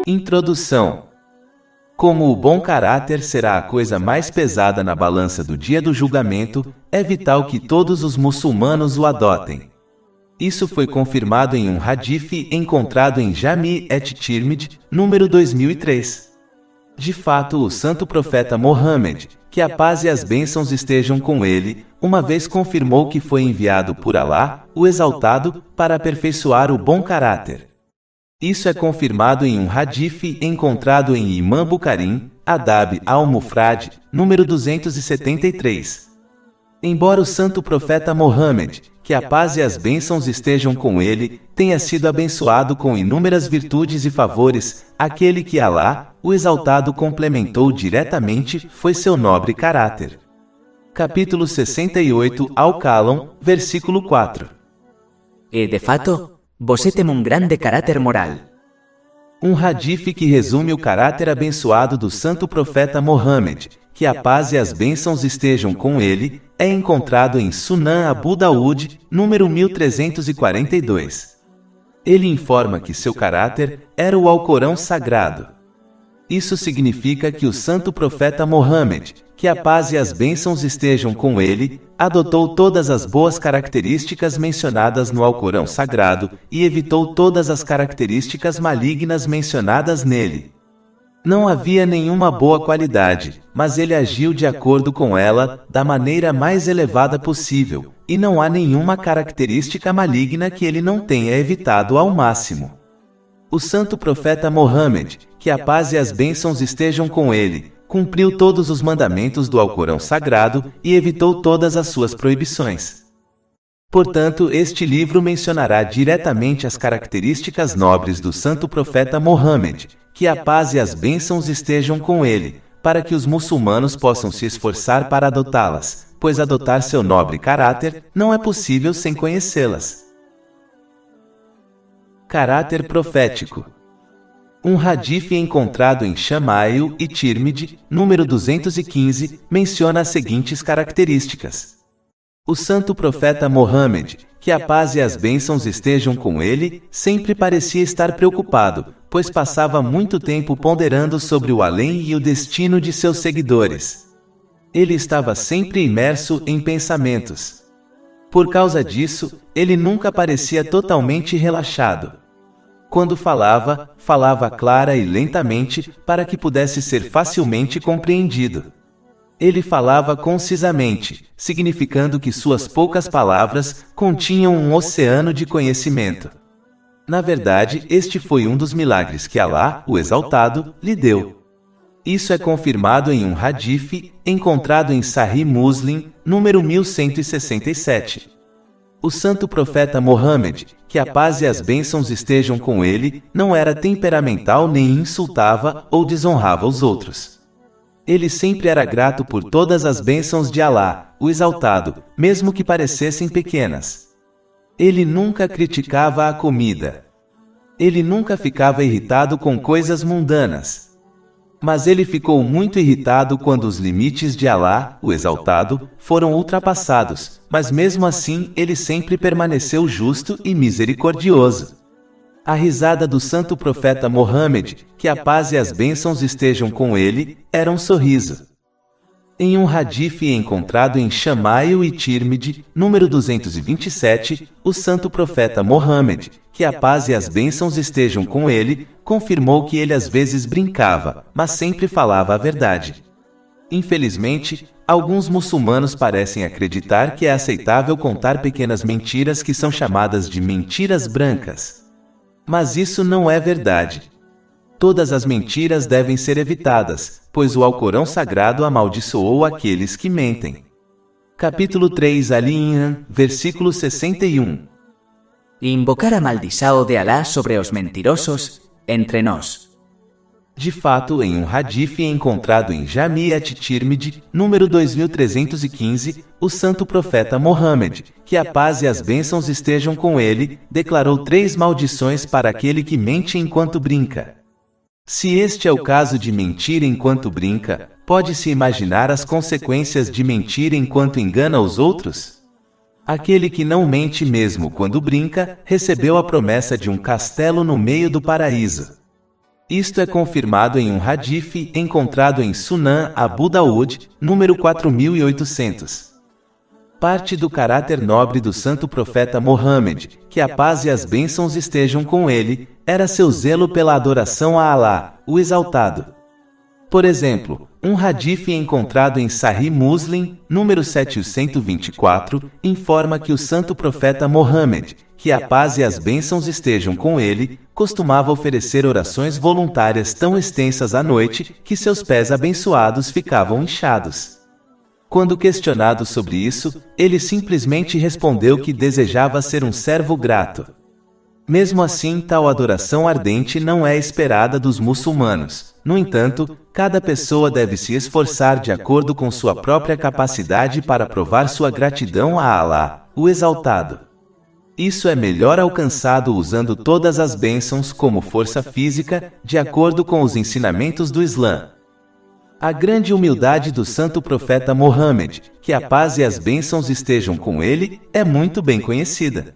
Introdução. Como o bom caráter será a coisa mais pesada na balança do dia do julgamento, é vital que todos os muçulmanos o adotem. Isso foi confirmado em um hadith encontrado em Jami' et-Tirmidhi, número 2003. De fato, o santo profeta Mohammed, que a paz e as bênçãos estejam com ele, uma vez confirmou que foi enviado por Alá, o Exaltado, para aperfeiçoar o bom caráter. Isso é confirmado em um hadith encontrado em Imam Bukhari, Adab al-Mufrad, número 273. Embora o santo profeta Mohammed, que a paz e as bênçãos estejam com ele, tenha sido abençoado com inúmeras virtudes e favores, aquele que Alá, o Exaltado, complementou diretamente foi seu nobre caráter. Capítulo 68, Al-Kalon, versículo 4. E de fato, você tem um grande caráter moral. Um hadith que resume o caráter abençoado do santo profeta Mohammed, que a paz e as bênçãos estejam com ele, é encontrado em Sunan Abu Daud, número 1342. Ele informa que seu caráter era o Alcorão Sagrado. Isso significa que o santo profeta Mohammed, que a paz e as bênçãos estejam com ele, adotou todas as boas características mencionadas no Alcorão Sagrado e evitou todas as características malignas mencionadas nele. Não havia nenhuma boa qualidade, mas ele agiu de acordo com ela, da maneira mais elevada possível, e não há nenhuma característica maligna que ele não tenha evitado ao máximo. O santo profeta Mohammed, que a paz e as bênçãos estejam com ele, cumpriu todos os mandamentos do Alcorão Sagrado e evitou todas as suas proibições. Portanto, este livro mencionará diretamente as características nobres do santo profeta Mohammed, que a paz e as bênçãos estejam com ele, para que os muçulmanos possam se esforçar para adotá-las, pois adotar seu nobre caráter não é possível sem conhecê-las. Caráter profético. Um hadith encontrado em Shamail e Tirmidhi, número 215, menciona as seguintes características. O santo profeta Mohammed, que a paz e as bênçãos estejam com ele, sempre parecia estar preocupado, pois passava muito tempo ponderando sobre o além e o destino de seus seguidores. Ele estava sempre imerso em pensamentos. Por causa disso, ele nunca parecia totalmente relaxado. Quando falava, falava clara e lentamente, para que pudesse ser facilmente compreendido. Ele falava concisamente, significando que suas poucas palavras continham um oceano de conhecimento. Na verdade, este foi um dos milagres que Alá, o Exaltado, lhe deu. Isso é confirmado em um hadith, encontrado em Sahih Muslim, número 1167. O santo profeta Mohammed, que a paz e as bênçãos estejam com ele, não era temperamental nem insultava ou desonrava os outros. Ele sempre era grato por todas as bênçãos de Alá, o Exaltado, mesmo que parecessem pequenas. Ele nunca criticava a comida. Ele nunca ficava irritado com coisas mundanas. Mas ele ficou muito irritado quando os limites de Alá, o Exaltado, foram ultrapassados, mas mesmo assim ele sempre permaneceu justo e misericordioso. A risada do santo profeta Mohammed, que a paz e as bênçãos estejam com ele, era um sorriso. Em um hadith encontrado em Shamail e Tirmidhi, número 227, o santo profeta Mohammed, que a paz e as bênçãos estejam com ele, confirmou que ele às vezes brincava, mas sempre falava a verdade. Infelizmente, alguns muçulmanos parecem acreditar que é aceitável contar pequenas mentiras que são chamadas de mentiras brancas. Mas isso não é verdade. Todas as mentiras devem ser evitadas, pois o Alcorão Sagrado amaldiçoou aqueles que mentem. Capítulo 3 Ali-Imran, versículo 61. E invocar a maldição de Alá sobre os mentirosos, entre nós. De fato, em um hadith encontrado em Jami' et-Tirmidhi, número 2315, o santo profeta Mohammed, que a paz e as bênçãos estejam com ele, declarou 3 maldições para aquele que mente enquanto brinca. Se este é o caso de mentir enquanto brinca, pode-se imaginar as consequências de mentir enquanto engana os outros? Aquele que não mente mesmo quando brinca, recebeu a promessa de um castelo no meio do paraíso. Isto é confirmado em um hadith encontrado em Sunan Abu Daud, número 4800. Parte do caráter nobre do santo profeta Mohammed, que a paz e as bênçãos estejam com ele, era seu zelo pela adoração a Alá, o Exaltado. Por exemplo, um hadith encontrado em Sahih Muslim, número 724, informa que o santo profeta Mohammed, que a paz e as bênçãos estejam com ele, costumava oferecer orações voluntárias tão extensas à noite que seus pés abençoados ficavam inchados. Quando questionado sobre isso, ele simplesmente respondeu que desejava ser um servo grato. Mesmo assim, tal adoração ardente não é esperada dos muçulmanos. No entanto, cada pessoa deve se esforçar de acordo com sua própria capacidade para provar sua gratidão a Alá, o Exaltado. Isso é melhor alcançado usando todas as bênçãos como força física, de acordo com os ensinamentos do Islã. A grande humildade do santo profeta Mohammed, que a paz e as bênçãos estejam com ele, é muito bem conhecida.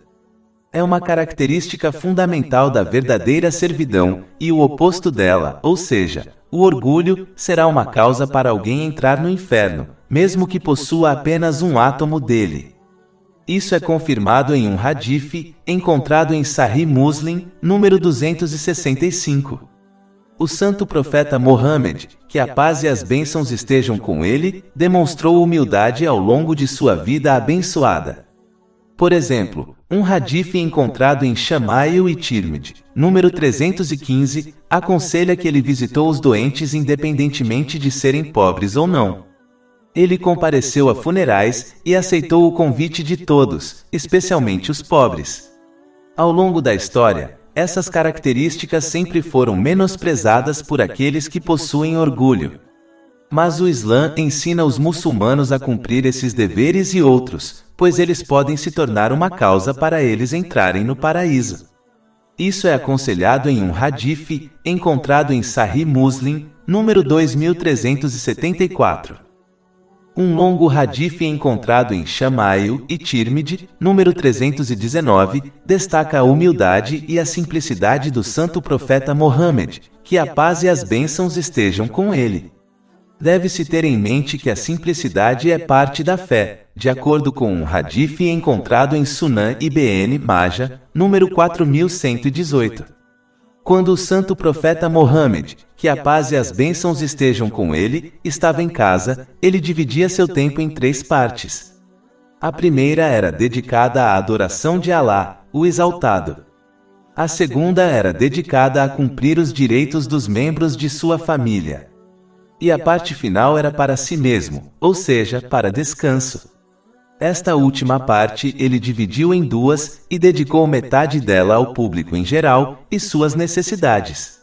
É uma característica fundamental da verdadeira servidão, e o oposto dela, ou seja, o orgulho, será uma causa para alguém entrar no inferno, mesmo que possua apenas um átomo dele. Isso é confirmado em um hadith, encontrado em Sahih Muslim, número 265. O santo profeta Mohammed, que a paz e as bênçãos estejam com ele, demonstrou humildade ao longo de sua vida abençoada. Por exemplo, um hadith encontrado em Shamail e Tirmidhi, número 315, aconselha que ele visitou os doentes independentemente de serem pobres ou não. Ele compareceu a funerais e aceitou o convite de todos, especialmente os pobres. Ao longo da história, essas características sempre foram menosprezadas por aqueles que possuem orgulho. Mas o Islã ensina os muçulmanos a cumprir esses deveres e outros, pois eles podem se tornar uma causa para eles entrarem no paraíso. Isso é aconselhado em um hadith, encontrado em Sahih Muslim, número 2374. Um longo hadith encontrado em Shamail e Tirmidhi, número 319, destaca a humildade e a simplicidade do santo profeta Mohammed, que a paz e as bênçãos estejam com ele. Deve-se ter em mente que a simplicidade é parte da fé, de acordo com um hadith encontrado em Sunan Ibn Majah, número 4118. Quando o santo profeta Mohammed, que a paz e as bênçãos estejam com ele, estava em casa, ele dividia seu tempo em 3 partes. A primeira era dedicada à adoração de Alá, o Exaltado. A segunda era dedicada a cumprir os direitos dos membros de sua família. E a parte final era para si mesmo, ou seja, para descanso. Esta última parte ele dividiu em 2 e dedicou metade dela ao público em geral e suas necessidades.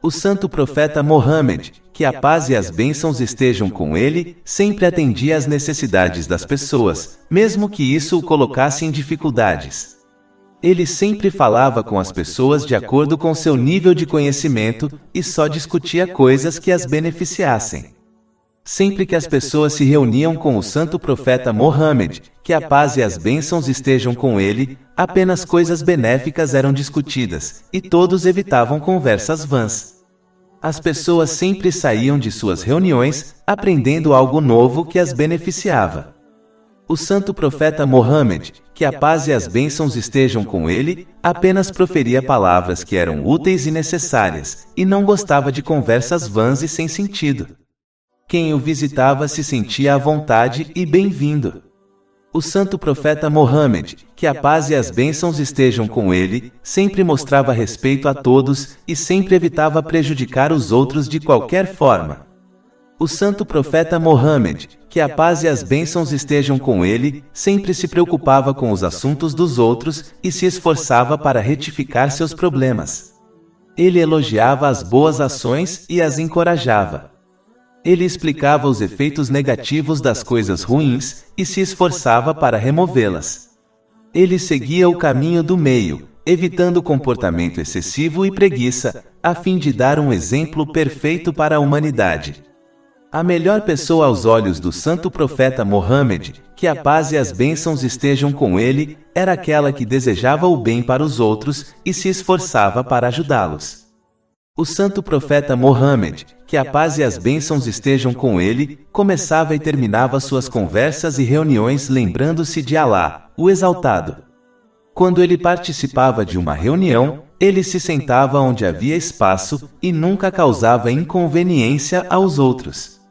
O santo profeta Mohammed, que a paz e as bênçãos estejam com ele, sempre atendia às necessidades das pessoas, mesmo que isso o colocasse em dificuldades. Ele sempre falava com as pessoas de acordo com seu nível de conhecimento e só discutia coisas que as beneficiassem. Sempre que as pessoas se reuniam com o santo profeta Mohammed, que a paz e as bênçãos estejam com ele, apenas coisas benéficas eram discutidas, e todos evitavam conversas vãs. As pessoas sempre saíam de suas reuniões, aprendendo algo novo que as beneficiava. O santo profeta Mohammed, que a paz e as bênçãos estejam com ele, apenas proferia palavras que eram úteis e necessárias, e não gostava de conversas vãs e sem sentido. Quem o visitava se sentia à vontade e bem-vindo. O santo profeta Mohammed, que a paz e as bênçãos estejam com ele, sempre mostrava respeito a todos e sempre evitava prejudicar os outros de qualquer forma. O santo profeta Mohammed, que a paz e as bênçãos estejam com ele, sempre se preocupava com os assuntos dos outros e se esforçava para retificar seus problemas. Ele elogiava as boas ações e as encorajava. Ele explicava os efeitos negativos das coisas ruins e se esforçava para removê-las. Ele seguia o caminho do meio, evitando comportamento excessivo e preguiça, a fim de dar um exemplo perfeito para a humanidade. A melhor pessoa aos olhos do santo profeta Mohammed, que a paz e as bênçãos estejam com ele, era aquela que desejava o bem para os outros e se esforçava para ajudá-los. O santo profeta Mohammed, que a paz e as bênçãos estejam com ele, começava e terminava suas conversas e reuniões lembrando-se de Alá, o Exaltado. Quando ele participava de uma reunião, ele se sentava onde havia espaço e nunca causava inconveniência aos outros.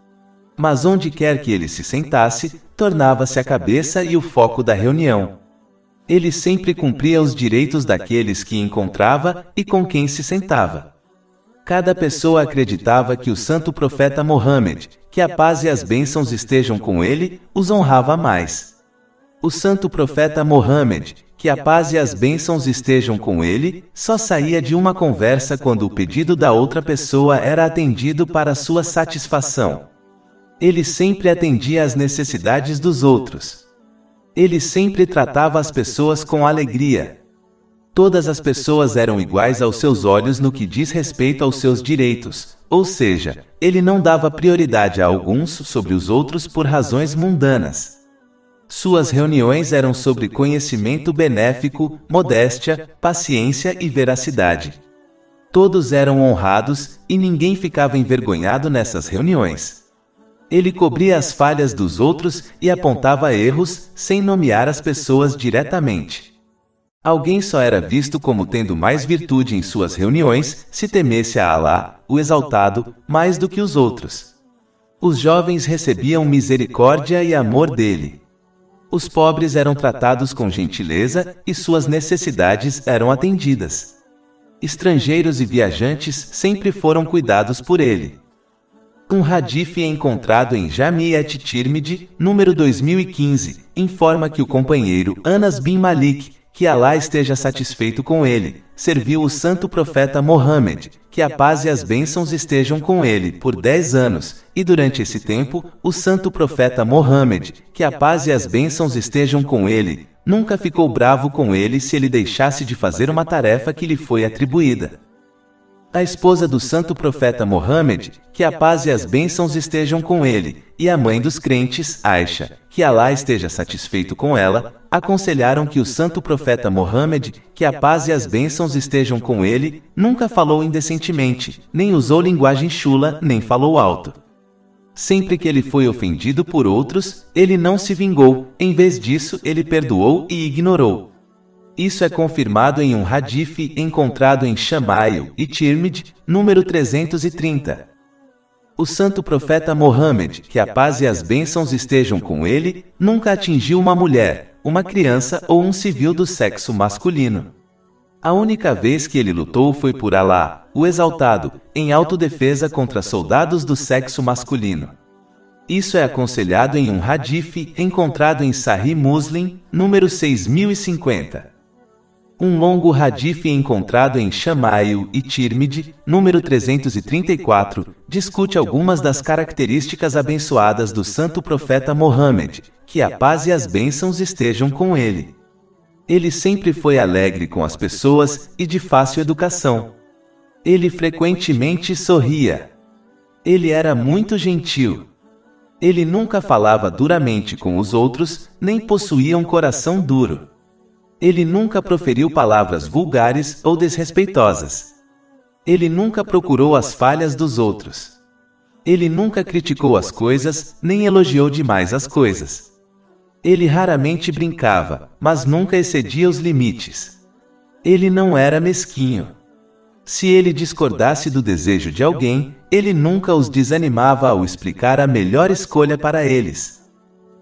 Mas onde quer que ele se sentasse, tornava-se a cabeça e o foco da reunião. Ele sempre cumpria os direitos daqueles que encontrava e com quem se sentava. Cada pessoa acreditava que o santo profeta Mohammed, que a paz e as bênçãos estejam com ele, os honrava mais. O santo profeta Mohammed, que a paz e as bênçãos estejam com ele, só saía de uma conversa quando o pedido da outra pessoa era atendido para sua satisfação. Ele sempre atendia às necessidades dos outros. Ele sempre tratava as pessoas com alegria. Todas as pessoas eram iguais aos seus olhos no que diz respeito aos seus direitos, ou seja, ele não dava prioridade a alguns sobre os outros por razões mundanas. Suas reuniões eram sobre conhecimento benéfico, modéstia, paciência e veracidade. Todos eram honrados e ninguém ficava envergonhado nessas reuniões. Ele cobria as falhas dos outros e apontava erros, sem nomear as pessoas diretamente. Alguém só era visto como tendo mais virtude em suas reuniões se temesse a Alá, o Exaltado, mais do que os outros. Os jovens recebiam misericórdia e amor dele. Os pobres eram tratados com gentileza e suas necessidades eram atendidas. Estrangeiros e viajantes sempre foram cuidados por ele. Um hadith encontrado em Jami' at-Tirmidhi, número 2015, informa que o companheiro Anas bin Malik, que Alá esteja satisfeito com ele, serviu o santo profeta Mohammed, que a paz e as bênçãos estejam com ele, por 10 anos, e durante esse tempo, o santo profeta Mohammed, que a paz e as bênçãos estejam com ele, nunca ficou bravo com ele se ele deixasse de fazer uma tarefa que lhe foi atribuída. A esposa do santo profeta Mohammed, que a paz e as bênçãos estejam com ele, e a mãe dos crentes, Aisha, que Alá esteja satisfeito com ela, aconselharam que o santo profeta Mohammed, que a paz e as bênçãos estejam com ele, nunca falou indecentemente, nem usou linguagem chula, nem falou alto. Sempre que ele foi ofendido por outros, ele não se vingou, em vez disso ele perdoou e ignorou. Isso é confirmado em um hadith encontrado em Shama'il e Tirmidhi, número 330. O santo profeta Mohammed, que a paz e as bênçãos estejam com ele, nunca atingiu uma mulher, uma criança ou um civil do sexo masculino. A única vez que ele lutou foi por Alá, o Exaltado, em autodefesa contra soldados do sexo masculino. Isso é aconselhado em um hadith encontrado em Sahih Muslim, número 6050. Um longo hadith encontrado em Shama'il e Tirmidhi, número 334, discute algumas das características abençoadas do santo profeta Mohammed, que a paz e as bênçãos estejam com ele. Ele sempre foi alegre com as pessoas e de fácil educação. Ele frequentemente sorria. Ele era muito gentil. Ele nunca falava duramente com os outros, nem possuía um coração duro. Ele nunca proferiu palavras vulgares ou desrespeitosas. Ele nunca procurou as falhas dos outros. Ele nunca criticou as coisas, nem elogiou demais as coisas. Ele raramente brincava, mas nunca excedia os limites. Ele não era mesquinho. Se ele discordasse do desejo de alguém, ele nunca os desanimava ao explicar a melhor escolha para eles.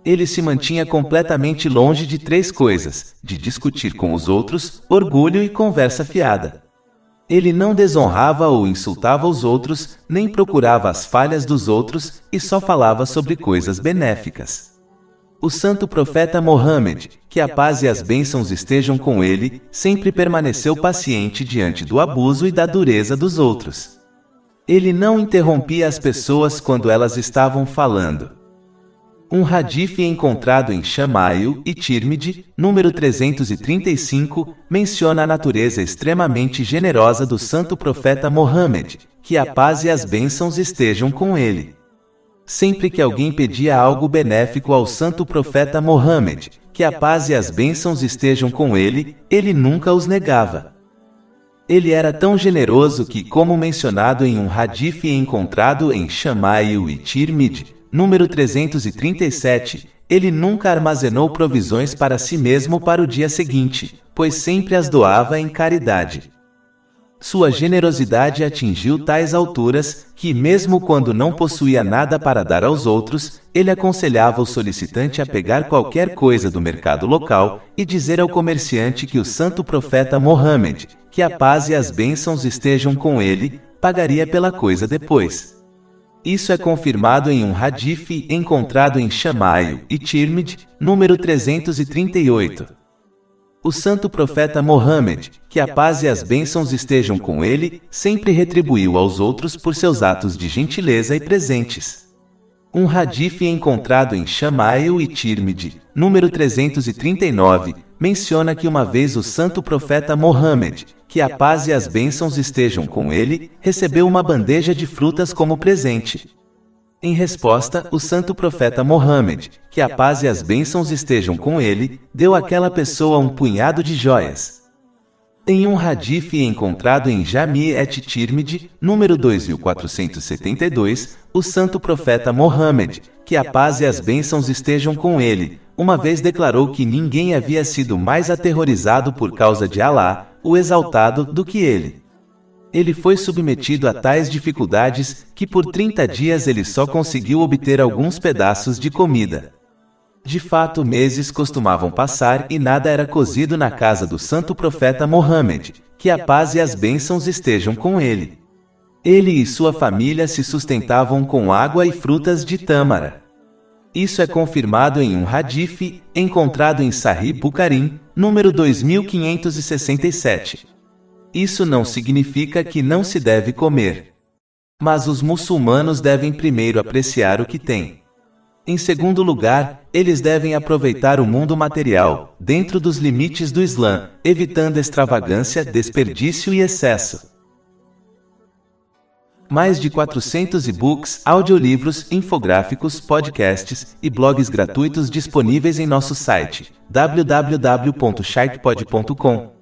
Ele se mantinha completamente longe de 3 coisas: de discutir com os outros, orgulho e conversa fiada. Ele não desonrava ou insultava os outros, nem procurava as falhas dos outros, e só falava sobre coisas benéficas. O santo profeta Mohammed, que a paz e as bênçãos estejam com ele, sempre permaneceu paciente diante do abuso e da dureza dos outros. Ele não interrompia as pessoas quando elas estavam falando. Um hadith encontrado em Shama'il e Tirmidhi, número 335, menciona a natureza extremamente generosa do santo profeta Mohammed, que a paz e as bênçãos estejam com ele. Sempre que alguém pedia algo benéfico ao santo profeta Mohammed, que a paz e as bênçãos estejam com ele, ele nunca os negava. Ele era tão generoso que, como mencionado em um hadith encontrado em Shama'il e Tirmidhi, número 337, ele nunca armazenou provisões para si mesmo para o dia seguinte, pois sempre as doava em caridade. Sua generosidade atingiu tais alturas que, mesmo quando não possuía nada para dar aos outros, ele aconselhava o solicitante a pegar qualquer coisa do mercado local e dizer ao comerciante que o santo profeta Mohammed, que a paz e as bênçãos estejam com ele, pagaria pela coisa depois. Isso é confirmado em um hadith encontrado em Shama'il e Tirmidhi, número 338. O santo profeta Mohammed, que a paz e as bênçãos estejam com ele, sempre retribuiu aos outros por seus atos de gentileza e presentes. Um hadith encontrado em Shama'il e Tirmidhi, número 339, menciona que uma vez o santo profeta Mohammed, que a paz e as bênçãos estejam com ele, recebeu uma bandeja de frutas como presente. Em resposta, o santo profeta Mohammed, que a paz e as bênçãos estejam com ele, deu àquela pessoa um punhado de joias. Em um hadith encontrado em Jami' et-Tirmidhi, número 2472, o santo profeta Mohammed, que a paz e as bênçãos estejam com ele, uma vez declarou que ninguém havia sido mais aterrorizado por causa de Alá, o exaltado, do que ele. Ele foi submetido a tais dificuldades que por 30 dias ele só conseguiu obter alguns pedaços de comida. De fato, meses costumavam passar e nada era cozido na casa do santo profeta Mohammed, que a paz e as bênçãos estejam com ele. Ele e sua família se sustentavam com água e frutas de tâmara. Isso é confirmado em um hadith encontrado em Sahih Bukhari, número 2567. Isso não significa que não se deve comer. Mas os muçulmanos devem primeiro apreciar o que têm. Em segundo lugar, eles devem aproveitar o mundo material, dentro dos limites do Islã, evitando extravagância, desperdício e excesso. Mais de 400 e-books, audiolivros, infográficos, podcasts e blogs gratuitos disponíveis em nosso site www.sharkpod.com.